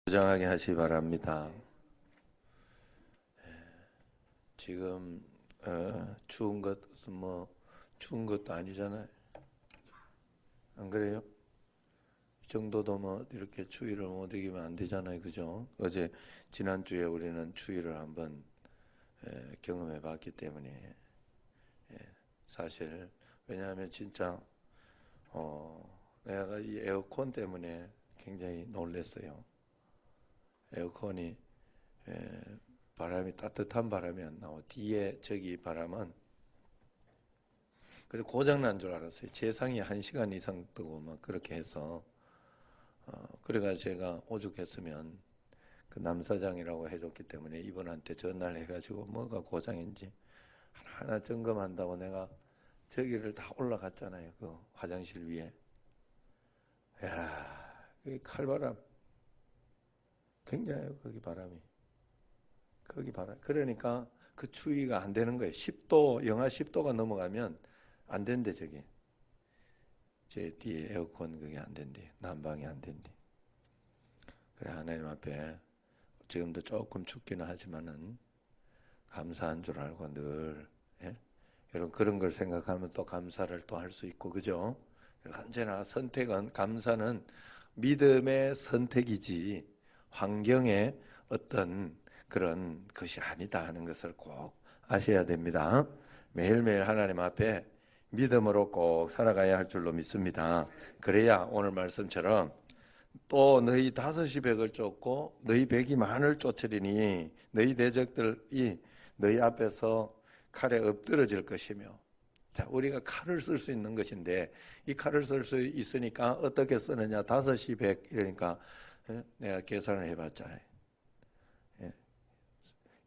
고정하게 하시기 바랍니다. 지금 추운 것은 추운 것도 아니잖아요. 안 그래요? 이 정도도 이렇게 추위를 못 이기면 안 되잖아요, 그죠? 지난주에 우리는 추위를 한번 경험해 봤기 때문에 사실 왜냐하면 진짜 내가 이 에어컨 때문에 굉장히 놀랐어요. 에어컨이 바람이 따뜻한 바람이 안 나와. 뒤에 저기 바람은 그래서 고장 난 줄 알았어요. 재상이 1시간 이상 뜨고 막 그렇게 해서 그래가지고 제가 오죽했으면 그 남사장이라고 해줬기 때문에 이분한테 전화를 해가지고 뭐가 고장인지 하나 점검한다고 내가 저기를 다 올라갔잖아요. 그 화장실 위에. 야, 그 칼바람 굉장해요. 거기 바람이. 거기 바람. 그러니까 그 추위가 안 되는 거예요. 10도, 영하 10도가 넘어가면 안 된대, 저게. 제 뒤에 에어컨 그게 안 된대. 난방이 안 된대. 그래, 하나님 앞에 지금도 조금 춥기는 하지만은 감사한 줄 알고 늘, 예? 여러분 그런 걸 생각하면 또 감사를 또 할 수 있고, 그죠? 언제나 감사는 믿음의 선택이지 환경의 어떤 그런 것이 아니다 하는 것을 꼭 아셔야 됩니다. 매일매일 하나님 앞에 믿음으로 꼭 살아가야 할 줄로 믿습니다. 그래야 오늘 말씀처럼 또 너희 5시 백을 쫓고 너희 100이10,000을 쫓으리니 너희 대적들이 너희 앞에서 칼에 엎드러질 것이며. 자, 우리가 칼을 쓸 수 있는 것인데 이 칼을 쓸 수 있으니까 어떻게 쓰느냐. 5시100 이러니까 내가 계산을 해봤잖아요.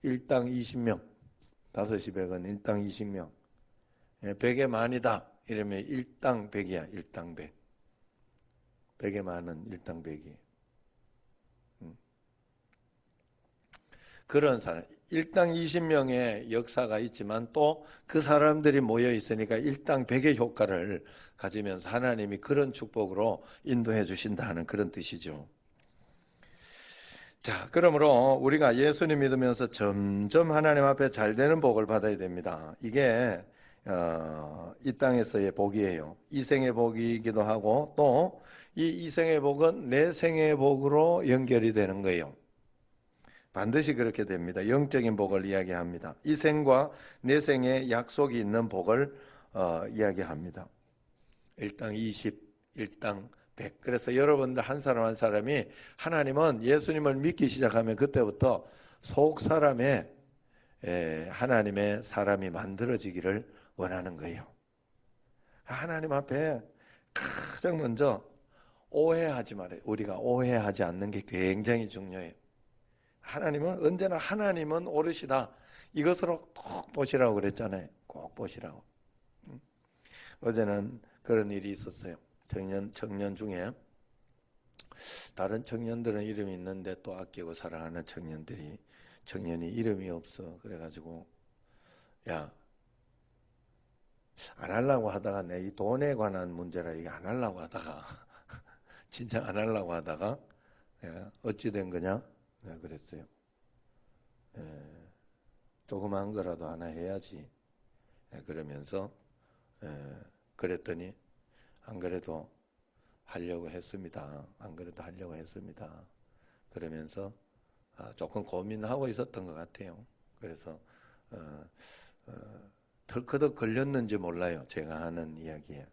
1당 20명. 5시100은 1당 20명. 100의 10,000이다 이러면 1당 100이야. 1당 100. 100의 10,000은 1당 100이. 그런 사람, 1당 20명의 역사가 있지만 또 그 사람들이 모여 있으니까 1당 100의 효과를 가지면서 하나님이 그런 축복으로 인도해 주신다는 그런 뜻이죠. 자, 그러므로 우리가 예수님 믿으면서 점점 하나님 앞에 잘 되는 복을 받아야 됩니다. 이게 이 땅에서의 복이에요. 이생의 복이기도 하고 또 이 이생의 복은 내 생의 복으로 연결이 되는 거예요. 반드시 그렇게 됩니다. 영적인 복을 이야기합니다. 이 생과 내 생에 약속이 있는 복을 이야기합니다. 1당 20, 1당 100. 그래서 여러분들 한 사람 한 사람이 하나님은 예수님을 믿기 시작하면 그때부터 속 사람에 하나님의 사람이 만들어지기를 원하는 거예요. 하나님 앞에 가장 먼저 오해하지 말아요. 우리가 오해하지 않는 게 굉장히 중요해요. 하나님은 오르시다. 이것으로 꼭 보시라고 그랬잖아요. 꼭 보시라고. 어제는 그런 일이 있었어요. 청년 중에 다른 청년들은 이름이 있는데 또 아끼고 사랑하는 청년이 이름이 없어. 그래가지고 야, 안 하려고 하다가 내 이 돈에 관한 문제라 이게 안 하려고 하다가 진짜 안 하려고 하다가 어찌 된 거냐? 내가 그랬어요. 조그만 거라도 하나 해야지. 그러면서 그랬더니 안 그래도 하려고 했습니다. 안 그래도 하려고 했습니다. 그러면서 조금 고민하고 있었던 것 같아요. 그래서 덜커덕 걸렸는지 몰라요. 제가 하는 이야기에.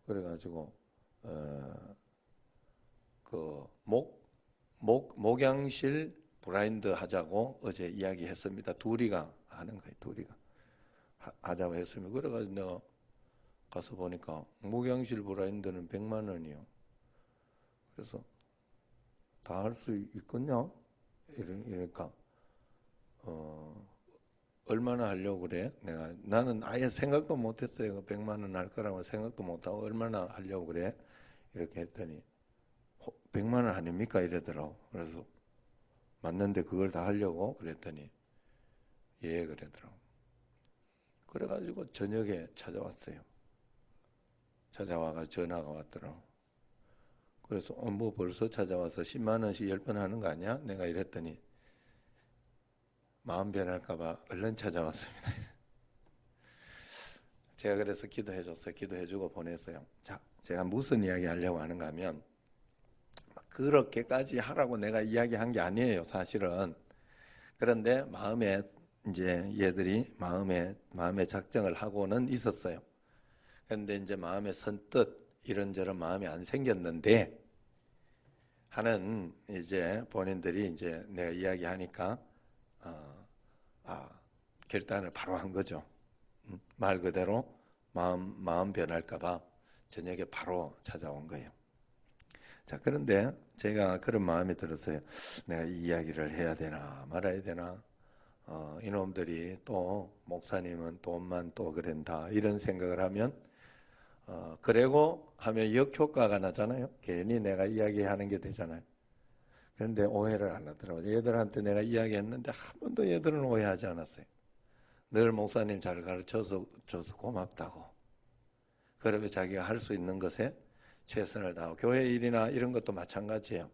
그래가지고 그 목양실 브라인드 하자고 어제 이야기했습니다. 둘이가 하는 거예요. 둘이가 하자고 했습니다. 그래가지고 내가 가서 보니까 목양실 브라인드는 100만 원이요. 그래서 다 할 수 있겠냐? 이러니까 얼마나 하려고 그래? 나는 아예 생각도 못했어요. 100만 원 할 거라고 생각도 못하고 얼마나 하려고 그래? 이렇게 했더니 100만 원 아닙니까? 이러더라고. 그래서 맞는데 그걸 다 하려고 그랬더니 예 그러더라고. 그래가지고 저녁에 찾아왔어요. 찾아와가 전화가 왔더라고. 그래서 뭐 벌써 찾아와서 10만 원씩 10번 하는 거 아니야? 내가 이랬더니 마음 변할까 봐 얼른 찾아왔습니다. 제가 그래서 기도해 줬어요. 기도해 주고 보냈어요. 자, 제가 무슨 이야기 하려고 하는가 하면 그렇게까지 하라고 내가 이야기한 게 아니에요, 사실은. 그런데 마음에 이제 얘들이 마음에 작정을 하고는 있었어요. 그런데 이제 마음에 선뜻 이런저런 마음이 안 생겼는데 하는 이제 본인들이 이제 내가 이야기하니까 결단을 바로 한 거죠. 말 그대로 마음 변할까봐 저녁에 바로 찾아온 거예요. 자, 그런데 제가 그런 마음이 들었어요. 내가 이 이야기를 해야 되나 말아야 되나. 이놈들이 또 목사님은 돈만 또 그런다 이런 생각을 하면 그러고 하면 역효과가 나잖아요. 괜히 내가 이야기하는 게 되잖아요. 그런데 오해를 안 하더라고요. 얘들한테 내가 이야기했는데 한 번도 얘들은 오해하지 않았어요. 늘 목사님 잘 가르쳐줘서 고맙다고. 그러면 자기가 할 수 있는 것에 최선을 다하고 교회 일이나 이런 것도 마찬가지예요.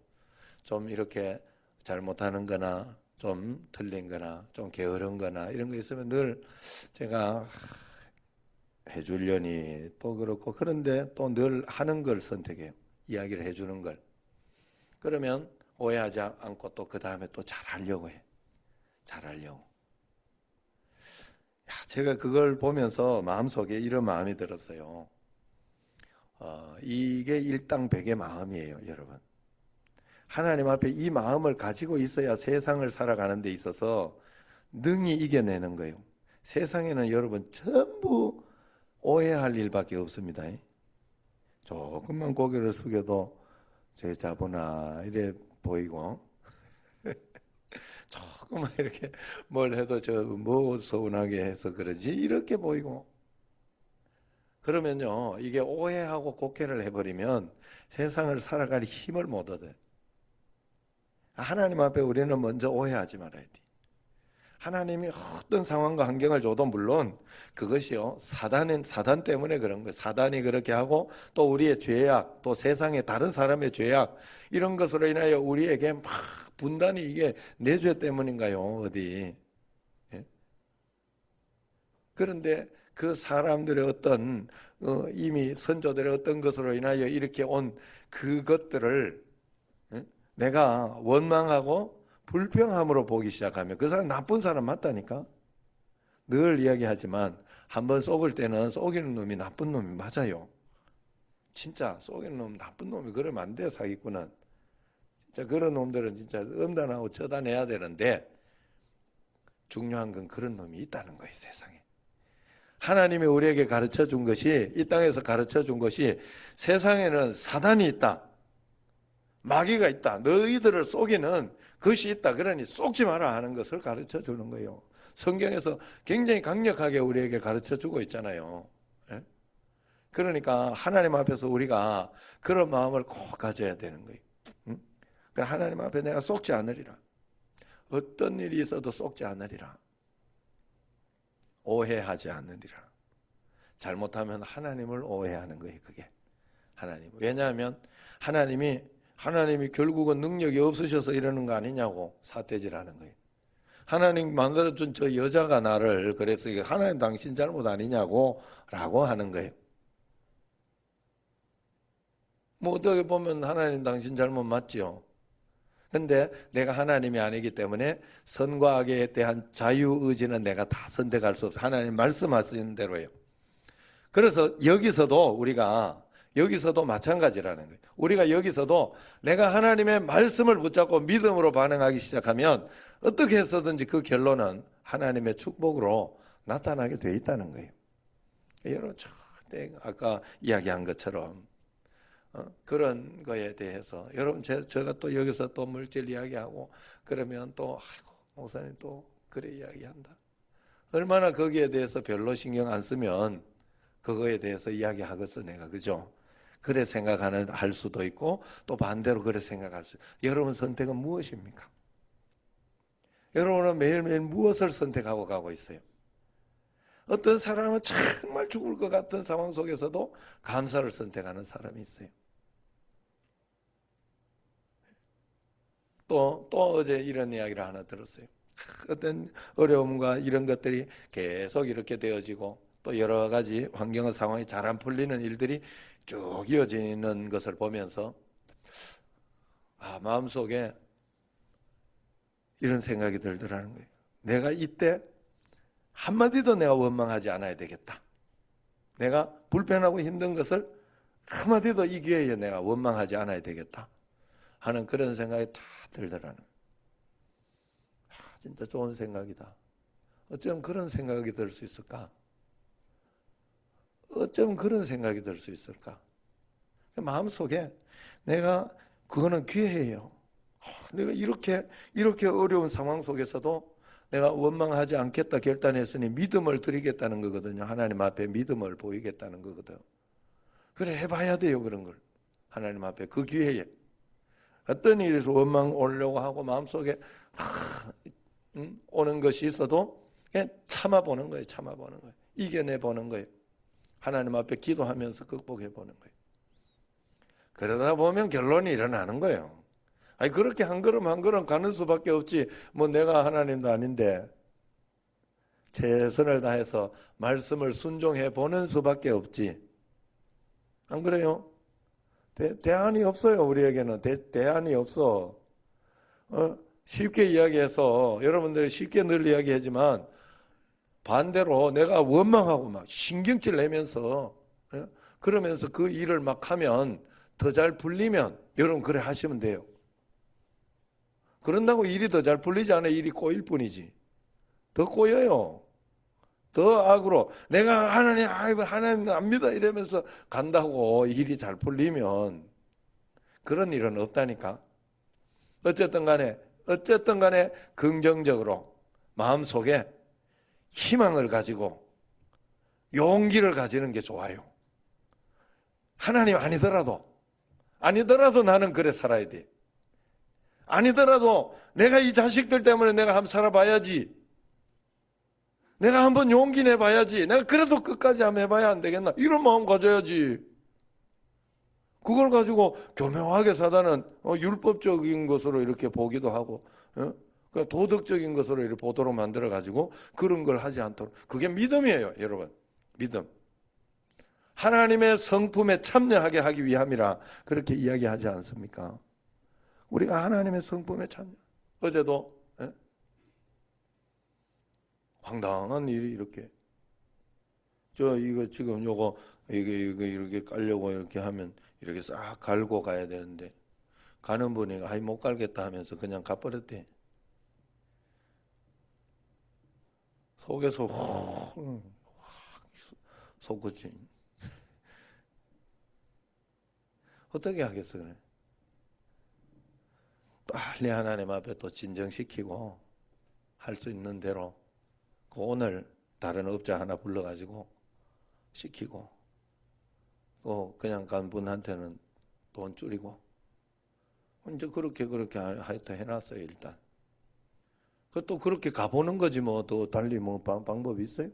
좀 이렇게 잘못하는 거나 좀 틀린 거나 좀 게으른 거나 이런 거 있으면 늘 제가 해주려니 또 그렇고 그런데 또 늘 하는 걸 선택해요. 이야기를 해주는 걸. 그러면 오해하지 않고 또 그 다음에 또 잘하려고 해. 잘하려고. 제가 그걸 보면서 마음속에 이런 마음이 들었어요. 이게 일당백의 마음이에요, 여러분. 하나님 앞에 이 마음을 가지고 있어야 세상을 살아가는 데 있어서 능히 이겨내는 거예요. 세상에는 여러분 전부 오해할 일밖에 없습니다. 조금만 고개를 숙여도 제 자보나 이래 보이고 조금만 이렇게 뭘 해도 저 뭐 서운하게 해서 그러지 이렇게 보이고 그러면요 이게 오해하고 곡해를 해버리면 세상을 살아갈 힘을 못 얻어요. 하나님 앞에 우리는 먼저 오해하지 말아야 돼. 하나님이 어떤 상황과 환경을 줘도 물론 그것이요 사단 때문에 그런 거예요. 사단이 그렇게 하고 또 우리의 죄악 또 세상의 다른 사람의 죄악 이런 것으로 인하여 우리에게 막 분단이 이게 내 죄 때문인가요? 어디? 예? 그런데 그 사람들의 어떤 이미 선조들의 어떤 것으로 인하여 이렇게 온 그것들을 내가 원망하고 불평함으로 보기 시작하면 그 사람 나쁜 사람 맞다니까. 늘 이야기하지만 한번 속을 때는 속이는 놈이 나쁜 놈이 맞아요. 진짜 속이는 놈 나쁜 놈이 그러면 안 돼. 사기꾼은 진짜 그런 놈들은 진짜 엄단하고 처단해야 되는데 중요한 건 그런 놈이 있다는 거예요. 세상에. 하나님이 우리에게 가르쳐 준 것이 이 땅에서 가르쳐 준 것이 세상에는 사단이 있다. 마귀가 있다. 너희들을 속이는 것이 있다. 그러니 속지 마라 하는 것을 가르쳐 주는 거예요. 성경에서 굉장히 강력하게 우리에게 가르쳐 주고 있잖아요. 예? 그러니까 하나님 앞에서 우리가 그런 마음을 꼭 가져야 되는 거예요. 응? 하나님 앞에 내가 속지 않으리라. 어떤 일이 있어도 속지 않으리라. 오해하지 않으리라. 잘못하면 하나님을 오해하는 거예요. 그게 하나님. 왜냐하면 하나님이 결국은 능력이 없으셔서 이러는 거 아니냐고 사태질하는 거예요. 하나님 만들어준 저 여자가 나를 그래서 하나님 당신 잘못 아니냐고 라고 하는 거예요. 뭐 어떻게 보면 하나님 당신 잘못 맞지요. 근데 내가 하나님이 아니기 때문에 선과 악에 대한 자유의지는 내가 다 선택할 수 없어요. 하나님 말씀하시는 대로예요. 그래서 여기서도 마찬가지라는 거예요. 우리가 여기서도 내가 하나님의 말씀을 붙잡고 믿음으로 반응하기 시작하면 어떻게 해서든지 그 결론은 하나님의 축복으로 나타나게 돼 있다는 거예요. 여러분 절대 아까 이야기한 것처럼 그런 거에 대해서 여러분 제가 또 여기서 또 물질 이야기하고 그러면 또 아이고 목사님 또 그래 이야기한다. 얼마나 거기에 대해서 별로 신경 안 쓰면 그거에 대해서 이야기하겠어 내가 그죠? 그래 할 수도 있고 또 반대로 그래 생각할 수. 여러분 선택은 무엇입니까? 여러분은 매일매일 무엇을 선택하고 가고 있어요? 어떤 사람은 정말 죽을 것 같은 상황 속에서도 감사를 선택하는 사람이 있어요. 또 어제 이런 이야기를 하나 들었어요. 어떤 어려움과 이런 것들이 계속 이렇게 되어지고 또 여러 가지 환경과 상황이 잘 안 풀리는 일들이 쭉 이어지는 것을 보면서 마음속에 이런 생각이 들더라는 거예요. 내가 이때 한마디도 내가 원망하지 않아야 되겠다. 내가 불편하고 힘든 것을 한마디도 이 기회에 내가 원망하지 않아야 되겠다 하는 그런 생각이 다 들더라는 거예요. 진짜 좋은 생각이다. 어쩜 그런 생각이 들 수 있을까? 어쩜 그런 생각이 들 수 있을까? 마음속에 내가 그거는 기회예요. 내가 이렇게 어려운 상황 속에서도 내가 원망하지 않겠다 결단했으니 믿음을 드리겠다는 거거든요. 하나님 앞에 믿음을 보이겠다는 거거든. 그래 해봐야 돼요. 그런 걸 하나님 앞에 그 기회에 어떤 일에서 원망 오려고 하고 마음속에 오는 것이 있어도 그냥 참아보는 거예요. 참아보는 거예요. 이겨내보는 거예요. 하나님 앞에 기도하면서 극복해보는 거예요. 그러다 보면 결론이 일어나는 거예요. 아니 그렇게 한 걸음 한 걸음 가는 수밖에 없지. 뭐 내가 하나님도 아닌데 최선을 다해서 말씀을 순종해 보는 수밖에 없지. 안 그래요? 대안이 없어요. 우리에게는 대안이 없어. 쉽게 이야기해서 여러분들이 쉽게 늘 이야기하지만 반대로 내가 원망하고 막 신경질 내면서 그러면서 그 일을 막 하면 더 잘 풀리면 여러분 그래 하시면 돼요. 그런다고 일이 더 잘 풀리지 않아. 일이 꼬일 뿐이지. 더 꼬여요. 더 악으로 내가 하나님 안 믿어 이러면서 간다고 일이 잘 풀리면 그런 일은 없다니까. 어쨌든 간에 긍정적으로 마음속에 희망을 가지고 용기를 가지는 게 좋아요. 하나님 아니더라도 나는 그래 살아야 돼. 아니더라도 내가 이 자식들 때문에 내가 한번 살아봐야지. 내가 한번 용기 내봐야지. 내가 그래도 끝까지 한번 해봐야 안 되겠나. 이런 마음 가져야지. 그걸 가지고 교묘하게 사단은 율법적인 것으로 이렇게 보기도 하고 그러니까 도덕적인 것으로 이렇게 보도록 만들어 가지고 그런 걸 하지 않도록. 그게 믿음이에요. 여러분. 믿음. 하나님의 성품에 참여하게 하기 위함이라 그렇게 이야기하지 않습니까? 우리가 하나님의 성품에 참여. 어제도 황당한 일이 이렇게 이거 지금 이거 이렇게 깔려고 이렇게 하면 이렇게 싹 갈고 가야 되는데 가는 분이 못 갈겠다 하면서 그냥 가버렸대. 속에서 확 솟구치. 어떻게 하겠어 그래? 빨리 하나님 앞에 또 진정시키고 할 수 있는 대로 오늘 다른 업자 하나 불러가지고 시키고 또 그냥 간 분한테는 돈 줄이고 이제 그렇게 하여튼 해놨어요 일단. 그것도 그렇게 가보는 거지 뭐 또 달리 뭐 방법이 있어요?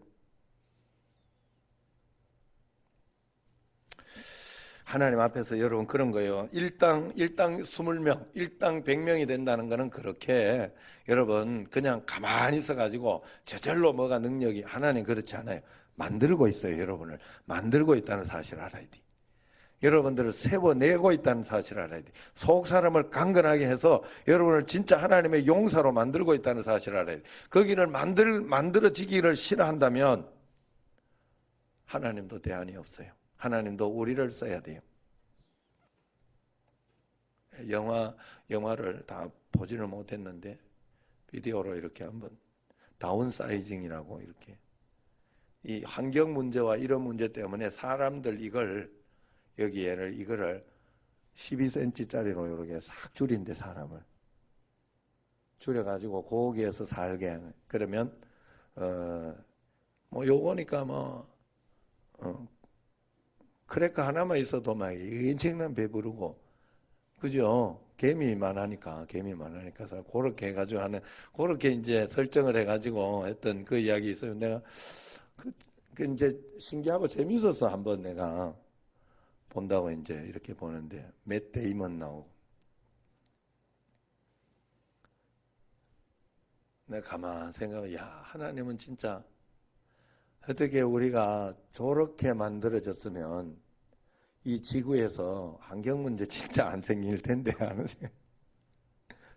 하나님 앞에서 여러분 그런 거예요. 일당 20명, 일당 100명이 된다는 거는 그렇게 여러분 그냥 가만히 있어가지고 저절로 뭐가 능력이 하나님 그렇지 않아요. 만들고 있어요. 여러분을 만들고 있다는 사실을 알아야 돼. 여러분들을 세워내고 있다는 사실을 알아야 돼. 속 사람을 강건하게 해서 여러분을 진짜 하나님의 용사로 만들고 있다는 사실을 알아야 돼. 거기를 만들어지기를 싫어한다면 하나님도 대안이 없어요. 하나님도 우리를 써야 돼요. 영화를 다 보지를 못했는데 비디오로 이렇게 한번 다운사이징이라고 이렇게 이 환경 문제와 이런 문제 때문에 사람들 이거를 12cm짜리로 이렇게 싹 줄인대 사람을 줄여가지고 거기에서 살게 하는. 그러면 뭐 요거니까 크래커 하나만 있어도 막 엄청난 배부르고 그죠? 개미 많으니까 그렇게 해가지고 그렇게 이제 설정을 해가지고 했던 그 이야기 있어요. 내가 그 이제 신기하고 재밌어서 한번 내가 본다고 이제 이렇게 보는데 맷 데이먼 나오고 내가 가만 생각하면, 야, 하나님은 진짜 어떻게 우리가 저렇게 만들어졌으면 이 지구에서 환경 문제 진짜 안 생길 텐데 하는 생각.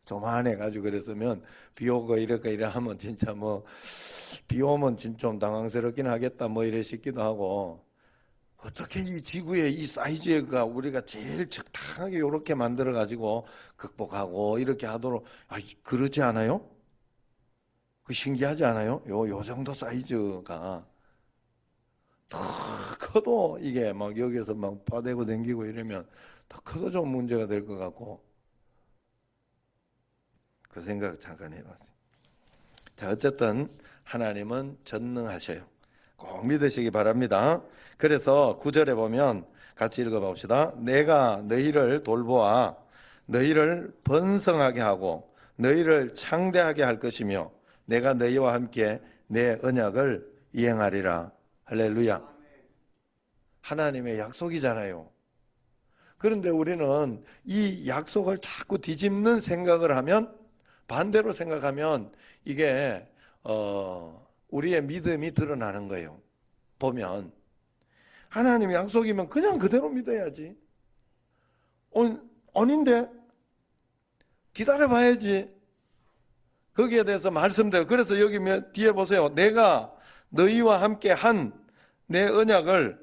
조만해가지고 그랬으면 비 오고 이래 하면 진짜 뭐 비 오면 진짜 좀 당황스럽긴 하겠다 뭐 이래 싶기도 하고, 어떻게 이 지구의 이 사이즈가 우리가 제일 적당하게 이렇게 만들어 가지고 극복하고 이렇게 하도록, 그러지 않아요? 그 신기하지 않아요? 요 정도 사이즈가 더 커도 이게 막 여기서 막 파대고 댕기고 이러면 더 커도 좀 문제가 될 것 같고, 그 생각 잠깐 해봤어요. 자, 어쨌든 하나님은 전능하셔요. 꼭 믿으시기 바랍니다. 그래서 9절에 보면 같이 읽어봅시다. 내가 너희를 돌보아 너희를 번성하게 하고 너희를 창대하게 할 것이며 내가 너희와 함께 내 언약을 이행하리라. 할렐루야. 하나님의 약속이잖아요. 그런데 우리는 이 약속을 자꾸 뒤집는 생각을 하면, 반대로 생각하면 이게 우리의 믿음이 드러나는 거예요. 보면 하나님의 약속이면 그냥 그대로 믿어야지. 아닌데 기다려봐야지. 거기에 대해서 말씀대로. 그래서 여기 뒤에 보세요. 내가 너희와 함께 한 내 언약을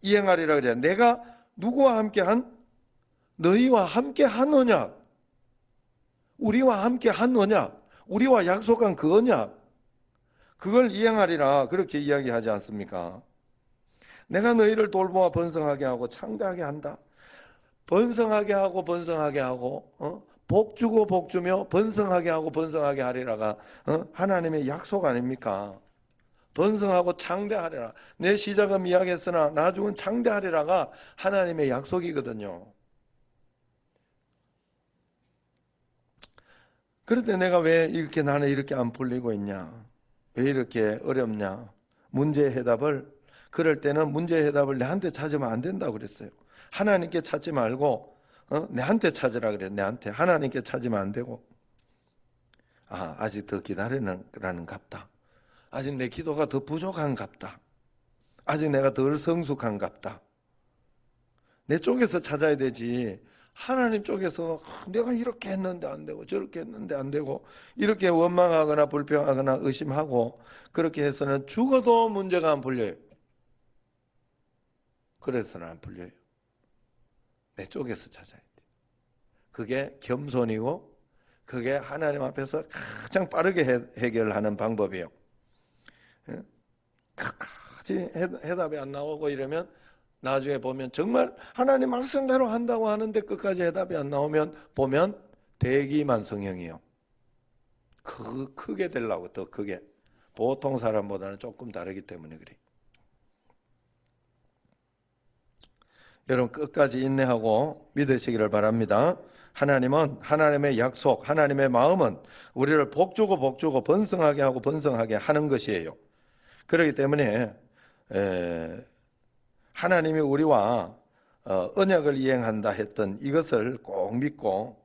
이행하리라 그래요. 내가 누구와 함께 한? 너희와 함께 한 언약. 우리와 함께 한 언약. 우리와 약속한 그 언약. 그걸 이행하리라 그렇게 이야기하지 않습니까? 내가 너희를 돌보아 번성하게 하고 창대하게 한다. 번성하게 하고 번성하게 하고 복 주고 복 주며 번성하게 하고 번성하게 하리라가 하나님의 약속 아닙니까? 번성하고 창대하리라. 내 시작은 미약했으나 나중은 창대하리라가 하나님의 약속이거든요. 그런데 내가 왜 이렇게 나는 이렇게 안 풀리고 있냐? 왜 이렇게 어렵냐? 문제의 해답을, 그럴 때는 문제의 해답을 내한테 찾으면 안 된다고 그랬어요. 하나님께 찾지 말고 내한테 찾으라 그래. 내한테. 하나님께 찾으면 안 되고, 아직 더 기다리는 갑다. 아직 내 기도가 더 부족한 갑다. 아직 내가 덜 성숙한 갑다. 내 쪽에서 찾아야 되지. 하나님 쪽에서 내가 이렇게 했는데 안 되고 저렇게 했는데 안 되고 이렇게 원망하거나 불평하거나 의심하고 그렇게 해서는 죽어도 문제가 안 풀려요. 그래서는 안 풀려요. 내 쪽에서 찾아야 돼. 그게 겸손이고 그게 하나님 앞에서 가장 빠르게 해결하는 방법이에요. 끝까지 해답이 안 나오고 이러면 나중에 보면 정말 하나님 말씀대로 한다고 하는데 끝까지 해답이 안 나오면 보면 대기만성형이에요. 크게 되려고 더 크게. 보통 사람보다는 조금 다르기 때문에 그래. 여러분 끝까지 인내하고 믿으시기를 바랍니다. 하나님은 하나님의 약속, 하나님의 마음은 우리를 복주고 번성하게 하고 번성하게 하는 것이에요. 그렇기 때문에 하나님이 우리와 언약을 이행한다 했던 이것을 꼭 믿고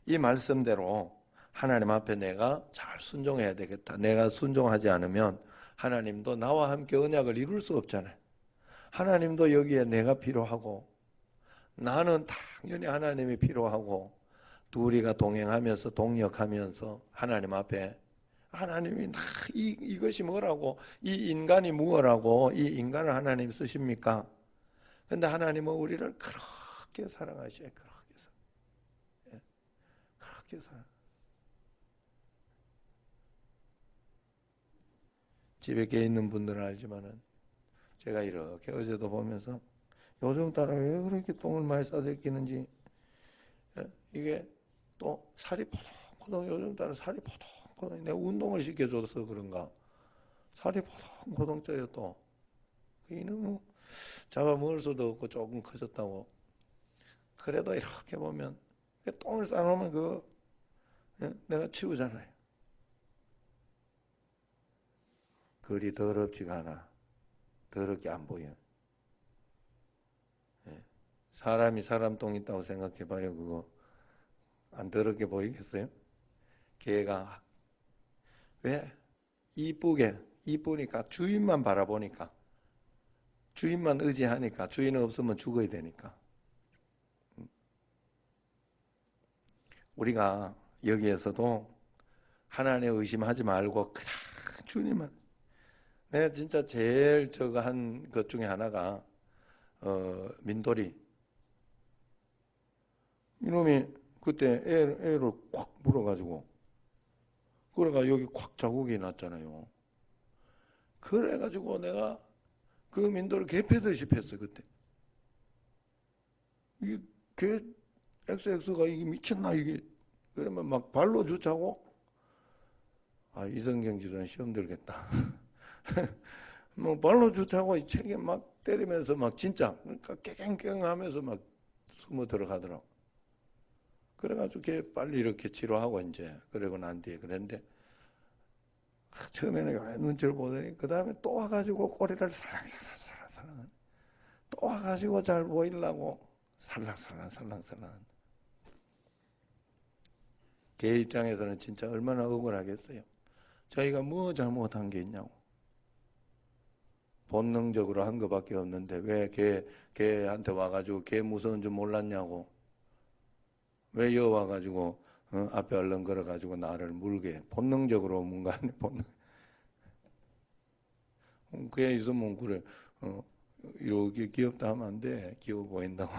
이 말씀대로 하나님 앞에 내가 잘 순종해야 되겠다. 내가 순종하지 않으면 하나님도 나와 함께 언약을 이룰 수 없잖아요. 하나님도 여기에 내가 필요하고 나는 당연히 하나님이 필요하고 둘이가 동행하면서 동역하면서 하나님 앞에 하나님이 이것이 뭐라고, 이 인간이 무엇라고 이 인간을 하나님 쓰십니까? 근데 하나님은 우리를 그렇게 사랑하셔요. 그렇게 사랑. 집에 계 있는 분들은 알지만은 제가 이렇게 어제도 보면서 요즘 따라 왜 그렇게 똥을 많이 싸대끼는지, 이게 또 살이 포동포동, 요즘 따라 살이 포동포동, 내가 운동을 시켜줘서 그런가 살이 포동포동 쪄요. 또 이놈 잡아먹을 수도 없고 조금 커졌다고. 그래도 이렇게 보면 똥을 싸놓으면 내가 치우잖아요. 그리 더럽지가 않아. 더럽게 안 보여. 사람이 사람 똥 있다고 생각해봐요. 그거 안 더럽게 보이겠어요? 개가 왜? 이쁘니까 주인만 바라보니까, 주인만 의지하니까, 주인 없으면 죽어야 되니까. 우리가 여기에서도 하나님 의심하지 말고 그냥 주님만. 내가 진짜 제일 저거 한 것 중에 하나가 민돌이 이놈이 그때 애를 콱 물어가지고 그래가 여기 콱 자국이 났잖아요. 그래가지고 내가 그 민돌을 개패듯이 팼어 그때. 이게 개 XX가 이게 미쳤나 이게. 그러면 막 발로 주차고 이성경 지도는 시험 들겠다. 뭐 발로 주차고 이 책에 막 때리면서 막 진짜 그러니까 깨갱깨갱 하면서 막 숨어 들어가더라고. 그래가지고 걔 빨리 이렇게 치료하고 이제 그러고 난 뒤에 그랬는데 처음에는 요래 눈치를 보더니 그 다음에 또 와가지고 꼬리를 살랑살랑 또 와가지고 잘 보이려고 살랑살랑 걔 입장에서는 진짜 얼마나 억울하겠어요. 저희가 뭐 잘못한 게 있냐고. 본능적으로 한 것밖에 없는데 왜 걔한테 와가지고 걔 무서운 줄 몰랐냐고. 왜 여기 와가지고 앞에 얼른 걸어가지고 나를 물게. 본능적으로 뭔가 본능. 그게 있으면 그래. 이렇게 귀엽다 하면 안 돼. 귀여워 보인다고.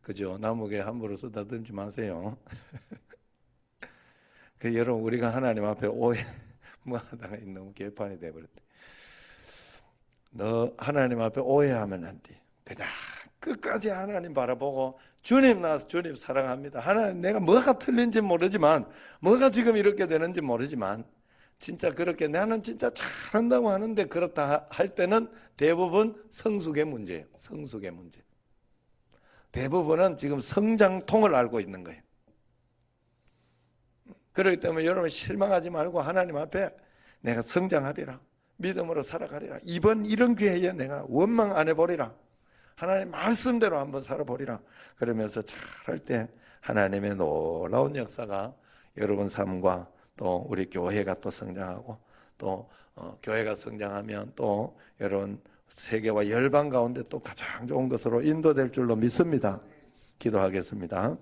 그죠? 나무게 함부로 쓰다듬지 마세요. 여러분 우리가 하나님 앞에 오해 뭐 하다가 너무 개판이 돼버렸대. 너 하나님 앞에 오해하면 안 돼. 그냥 끝까지 하나님 바라보고 주님 나서 주님 사랑합니다. 하나님 내가 뭐가 틀린지 모르지만 뭐가 지금 이렇게 되는지 모르지만 진짜 그렇게 나는 진짜 잘한다고 하는데 그렇다 할 때는 대부분 성숙의 문제예요. 성숙의 문제. 대부분은 지금 성장통을 알고 있는 거예요. 그렇기 때문에 여러분 실망하지 말고 하나님 앞에 내가 성장하리라. 믿음으로 살아가리라. 이번 이런 기회에 내가 원망 안 해버리라. 하나님 말씀대로 한번 살아보리라. 그러면서 잘할 때 하나님의 놀라운 역사가 여러분 삶과 또 우리 교회가 또 성장하고 또 교회가 성장하면 또 여러분 세계와 열방 가운데 또 가장 좋은 것으로 인도될 줄로 믿습니다. 기도하겠습니다.